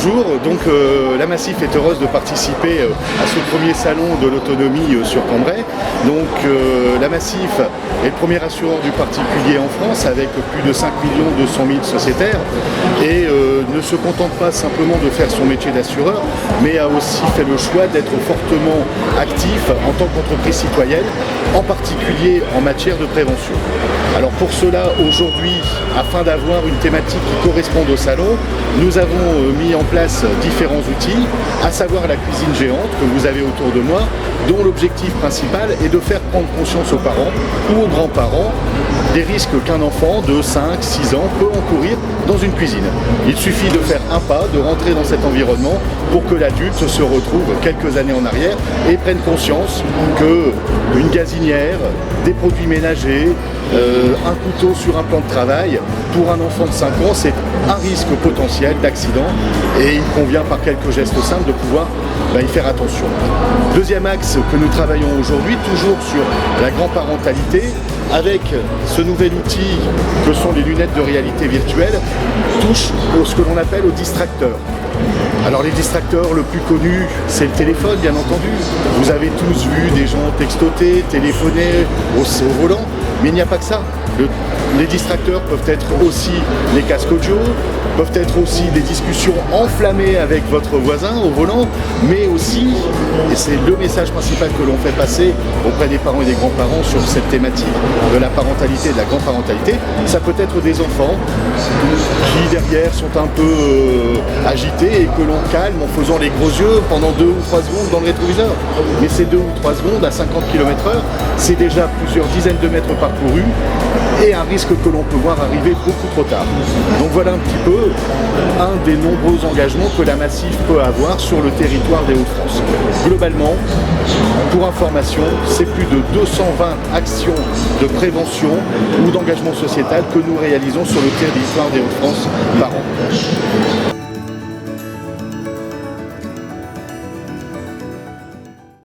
Bonjour, donc la Massif est heureuse de participer à ce premier salon de l'autonomie sur Cambrai. Donc la Massif est le premier assureur du particulier en France avec plus de 5 200 000 sociétaires et ne se contente pas simplement de faire son métier d'assureur, mais a aussi fait le choix d'être fortement actif en tant qu'entreprise citoyenne, en particulier en matière de prévention. Alors pour cela, aujourd'hui, afin d'avoir une thématique qui corresponde au salon, nous avons mis en place différents outils, à savoir la cuisine géante que vous avez autour de moi, dont l'objectif principal est de faire prendre conscience aux parents ou aux grands-parents des risques qu'un enfant de 5-6 ans peut encourir dans une cuisine. Il suffit de faire un pas, de rentrer dans cet environnement pour que l'adulte se retrouve quelques années en arrière et prenne conscience qu'une gazinière, des produits ménagers, un couteau sur un plan de travail, pour un enfant de 5 ans, c'est un risque potentiel d'accident et il convient par quelques gestes simples de pouvoir y faire attention. Deuxième axe que nous travaillons aujourd'hui, toujours sur la grand-parentalité, avec ce nouvel outil que sont les lunettes de réalité virtuelle, touche ce que l'on appelle aux distracteurs. Alors les distracteurs, le plus connu, c'est le téléphone, bien entendu. Vous avez tous vu des gens textoter, téléphoner au volant, mais il n'y a pas que ça. Les distracteurs peuvent être aussi les casques audio, peuvent être aussi des discussions enflammées avec votre voisin au volant, mais aussi, et c'est le message principal que l'on fait passer auprès des parents et des grands-parents sur cette thématique de la parentalité et de la grand-parentalité, ça peut être des enfants qui derrière sont un peu agités et que l'on calme en faisant les gros yeux pendant 2 ou 3 secondes dans le rétroviseur. Mais ces 2 ou 3 secondes à 50 km/h, c'est déjà plusieurs dizaines de mètres parcourus et un risque que l'on peut voir arriver beaucoup trop tard. Donc voilà un petit peu un des nombreux engagements que la Massif peut avoir sur le territoire des Hauts-de-France. Globalement, pour information, c'est plus de 220 actions de prévention ou d'engagement sociétal que nous réalisons sur le territoire des Hauts-de-France par an.